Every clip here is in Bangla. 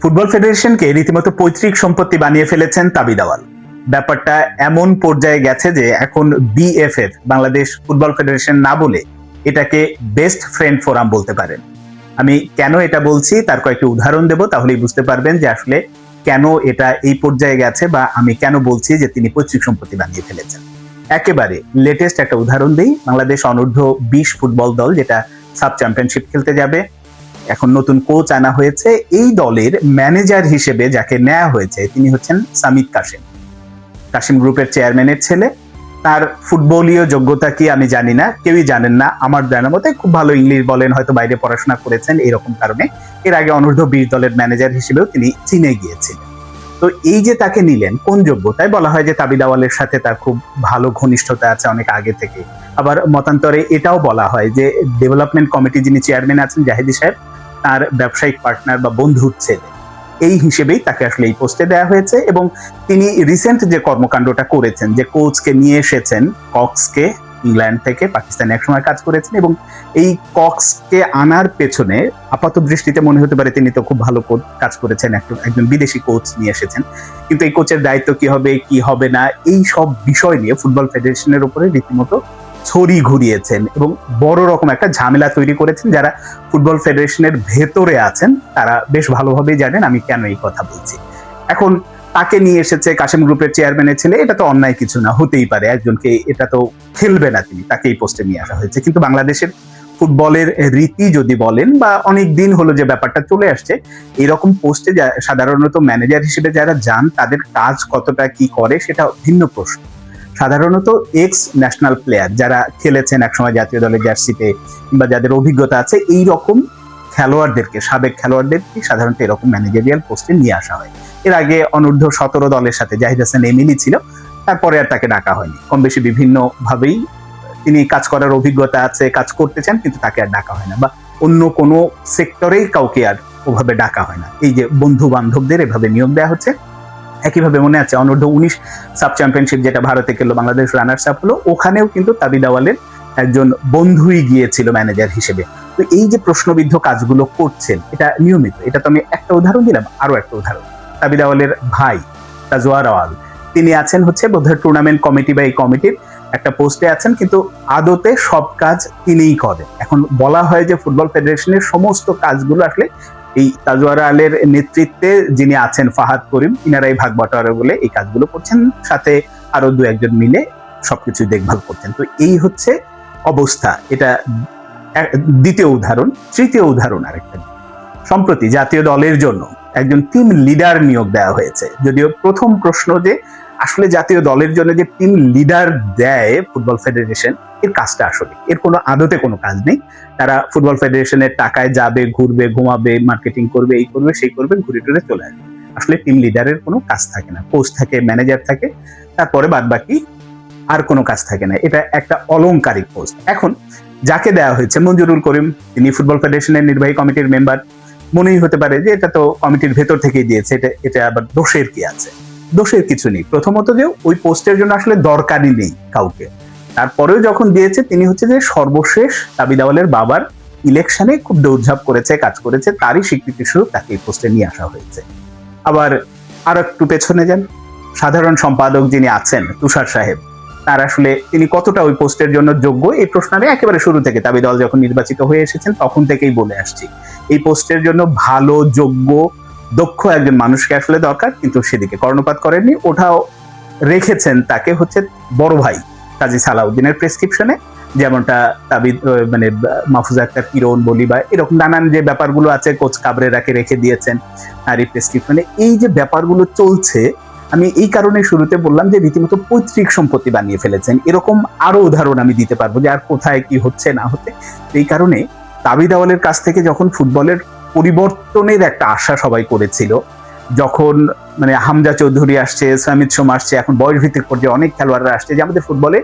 ফুটবল ফেডারেশনকে রীতিমতো পৈতৃক সম্পত্তি বানিয়ে ফেলেছেন তাবিদ আওয়াল। ব্যাপারটা এমন পর্যায়ে গেছে যে এখন বিএফএফ, বাংলাদেশ ফুটবল ফেডারেশন না বলে এটাকে বেস্ট ফ্রেন্ড ফোরাম বলতে পারেন। আমি কেন এটা বলছি তার কয়েকটি উদাহরণ দেব, তাহলেই বুঝতে পারবেন যে আসলে কেন এটা এই পর্যায়ে গেছে বা আমি কেন বলছি যে তিনি পৈতৃক সম্পত্তি বানিয়ে ফেলেছেন। একেবারে লেটেস্ট একটা উদাহরণ দিই, বাংলাদেশ অনূর্ধ্ব 20 ফুটবল দল যেটা সাব চ্যাম্পিয়নশিপ খেলতে যাবে, এখন নতুন কোচ আনা হয়েছে। এই দলের ম্যানেজার হিসেবে যাকে নেওয়া হয়েছে তিনি হচ্ছেন সামিদ কাসেম, কাসেম গ্রুপের চেয়ারম্যানের ছেলে। তার ফুটবলীয় যোগ্যতা কি আমি জানি না, কেউই জানেন না। আমার জানার মতে খুব ভালো ইংলিশ বলেন, হয়তো বাইরে পড়াশোনা করেছেন, এরকম কারণে এর আগে অনূর্ধ্ব 20 দলের ম্যানেজার হিসেবেও তিনি চীনে গিয়েছিলেন। তো এই যে তাকে নিলেন কোন যোগ্যতায়, বলা হয় যে তাবিদ আওয়ালের সাথে তার খুব ভালো ঘনিষ্ঠতা আছে অনেক আগে থেকে। আবার মতান্তরে এটাও বলা হয় যে ডেভেলপমেন্ট কমিটি যিনি চেয়ারম্যান আছেন জাহিদি সাহেব, তার ব্যবসায়িক পার্টনার বা বন্ধুর ছেলে, এই হিসেবেই তাকে আসলে এই পোস্টে দেওয়া হয়েছে। এবং তিনি রিসেন্ট যে কর্মকাণ্ডটা করেছেন, যে কোচকে নিয়ে এসেছেন কক্সকে ইংল্যান্ড থেকে, পাকিস্তানে একসময় কাজ করেছেন, এবং এই কক্সকে আনার পেছনে আপাত দৃষ্টিতে মনে হতে পারে তিনি তো খুব ভালো কাজ করেছেন, একজন বিদেশি কোচ নিয়ে এসেছেন, কিন্তু এই কোচের দায়িত্ব কি হবে কি হবে না, এই সব বিষয় নিয়ে ফুটবল ফেডারেশনের উপরে রীতিমতো ছড়ি ঘুরিয়েছেন এবং বড় রকম একটা ঝামেলা তৈরি করেছেন। যারা ফুটবল ফেডারেশনের ভেতরে আছেন তারা বেশ ভালোভাবেই জানেন আমি কেন এই কথা বলছি। এখন তাকে নিয়ে এসেছে কাসেম গ্রুপের চেয়ারম্যানের ছেলে, এটা তো অন্যায় কিছু না, হতেই পারে, একজনকে এটা তো খেলবে না তিনি, তাকে এই পোস্টে নিয়ে আসা হয়েছে। কিন্তু বাংলাদেশের ফুটবলের রীতি যদি বলেন বা অনেক দিন হলো যে ব্যাপারটা চলে আসছে, এরকম পোস্টে সাধারণত ম্যানেজার হিসেবে যারা যান তাদের কাজ কতটা কি করে সেটা ভিন্ন প্রশ্ন। সাধারণত এক্স ন্যাশনাল প্লেয়ার যারা খেলেছেন একসময় জাতীয় দলের জার্সিতে কিংবা যাদের অভিজ্ঞতা আছে, এই রকম খেলোয়াড়দেরকে, সাবেক খেলোয়াড়দেরকে সাধারণত এরকম ম্যানেজারিয়াল পোস্টে নিয়ে আসা হয়। এর আগে অনূর্ধ্ব 17 দলের সাথে জাহিদ হাসান এমিলি ছিল, তারপরে আর তাকে ডাকা হয়নি। কম বেশি বিভিন্ন ভাবেই তিনি কাজ করার অভিজ্ঞতা আছে, কাজ করতে চান, কিন্তু তাকে আর ডাকা হয় না, বা অন্য কোনো সেক্টরেই কাউকে আর ওভাবে ডাকা হয় না। এই যে বন্ধু বান্ধবদের এভাবে নিয়োগ দেওয়া হচ্ছে। একইভাবে মনে আছে অনূর্ধ্ব 19 সাব চ্যাম্পিয়নশিপ যেটা ভারতে খেললো, বাংলাদেশ রানার্স আপ হলো, ওখানেও কিন্তু তাবিদ আওয়ালের একজন বন্ধুই গিয়েছিল ম্যানেজার হিসেবে। তো এই যে প্রশ্নবিদ্ধ কাজগুলো করছেন এটা নিয়মিত, এটা তো আমি একটা উদাহরণ দিলাম, আরো একটা উদাহরণ, তাবিদ আওয়ালের ভাই তাজওয়ার আওয়াল, তিনি আছেন হচ্ছে বোধহয় টুর্নামেন্ট কমিটি বা এই কমিটির একটা পোস্টে আছেন, কিন্তু আদতে সব কাজ তিনিই করেন। এখন বলা হয় যে ফুটবল ফেডারেশনের সমস্ত কাজগুলো আসলে এই তাজওয়ার আলের নেতৃত্বে যিনি আছেন ফাহাদ করিম, ইনারাই ভাগ বাটোয়ারা বলে এই কাজগুলো করছেন, সাথে আরো দু একজন মিলে সবকিছু দেখভাল করছেন। তো এই হচ্ছে অবস্থা। এটা দ্বিতীয় উদাহরণ। তৃতীয় উদাহরণ আরেকটা, সম্প্রতি জাতীয় দলের জন্য একজন টিম লিডার নিয়োগ দেওয়া হয়েছে। যদিও প্রথম প্রশ্ন যে আসলে জাতীয় দলের জন্য যে টিম লিডার দেয় ফুটবল ফেডারেশন, এর কাজটা আসলে এর কোনো আদতে কোনো কাজ নেই। তারা ফুটবল ফেডারেশনের টাকায় যাবে, ঘুরবে, ঘুমাবে, মার্কেটিং করবে, এই করবে সেই করবে, ঘুরে টুরে চলে আসবে। আসলে টিম লিডারের কোনো কাজ থাকে না, কোচ থাকে, ম্যানেজার থাকে, তারপরে বাদ বাকি আর কোনো কাজ থাকে না। এটা একটা অলংকারিক পোস্ট। এখন যাকে দেওয়া হয়েছে মঞ্জুরুল করিম, তিনি ফুটবল ফেডারেশনের নির্বাহী কমিটির মেম্বার। মনেই হতে পারে যে এটা তো কমিটির ভেতর থেকেই দিয়েছে, এটা আবার দোষের কি আছে? দোষের কিছু নেই। প্রথমত যে ওই পোস্টের জন্য আসলে দরকারই নেই কাউকে। তারপরেও যখন দিয়েছে, তিনি হচ্ছে যে সর্বশেষ তাবিদ আওয়ালের বাবার ইলেকশনে খুব দৌড়ঝাঁপ করেছে, কাজ করেছে, তারই স্বীকৃতি স্বরূপ তাকে এই পোস্টে নিয়ে আসা হয়েছে। আবার আরো একটু পেছনে যান, সাধারণ সম্পাদক যিনি আছেন তুষার সাহেব, তার আসলে তিনি কতটা ওই পোস্টের জন্য যোগ্য, এই প্রশ্ন আমি একেবারে শুরু থেকে তাবিদ আওয়াল যখন নির্বাচিত হয়ে এসেছেন তখন থেকেই বলে আসছি। এই পোস্টের জন্য ভালো, যোগ্য, দক্ষ একজন মানুষকে আসলে দরকার, কিন্তু সেদিকে কর্ণপাত করেননি। ওটাও রেখেছেন তাকে হচ্ছে বড় ভাই কাজী সালাউদ্দিনের প্রেসক্রিপশনে, যেমনটা তাবিদ মানে মাহফুজা আক্তার কিরণ বলি বা এরকম নানান যে ব্যাপারগুলো আছে কোচ কাবরেরাকে রেখে দিয়েছেন আর এই প্রেসক্রিপশনে। এই যে ব্যাপারগুলো চলছে, আমি এই কারণে শুরুতে বললাম যে রীতিমতো পৈতৃক সম্পত্তি বানিয়ে ফেলেছেন। এরকম আরো উদাহরণ আমি দিতে পারবো যে আর কোথায় কি হচ্ছে না হচ্ছে। এই কারণে তাবিদ আওয়ালের কাছ থেকে যখন ফুটবলের পরিবর্তনের একটা আশা সবাই করেছিল, যখন মানে হামজা চৌধুরী আসছে, সামিদ সোম আসছে, এখন বয়স ভিত্তিক পর্যায়ে অনেক খেলোয়াড়রা আসছে, যে আমাদের ফুটবলে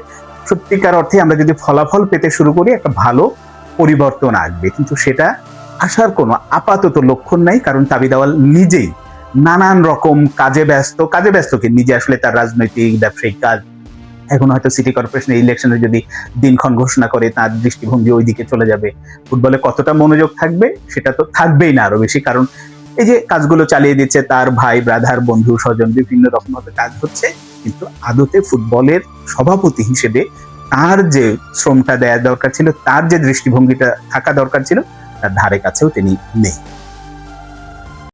সত্যিকার অর্থে আমরা যদি ফলাফল পেতে শুরু করি একটা ভালো পরিবর্তন আসবে, কিন্তু সেটা আসার কোনো আপাতত লক্ষণ নাই। কারণ তাবিদ আওয়াল নিজেই নানান রকম কাজে ব্যস্ত কি নিজে আসলে তার রাজনৈতিক ব্যবসায়িক কাজ, এখন হয়তো সিটি কর্পোরেশনের ইলেকশনে যদি দিনক্ষণ ঘোষণা করে তার দৃষ্টিভঙ্গি ওইদিকে চলে যাবে। ফুটবলে কতটা মনোযোগ থাকবে সেটা তো থাকবেই না আরো বেশি, কারণ এই যে কাজগুলো চালিয়ে দিচ্ছে, তার ভাই, ব্রাদার, বন্ধু, স্বজন, বিভিন্ন রকম ভাবে কাজ হচ্ছে, কিন্তু আদতে ফুটবলের সভাপতি হিসেবে তার যে শ্রমটা দেওয়া দরকার ছিল, তার যে দৃষ্টিভঙ্গিটা থাকা দরকার ছিল, তার ধারে কাছেও তিনি নেই।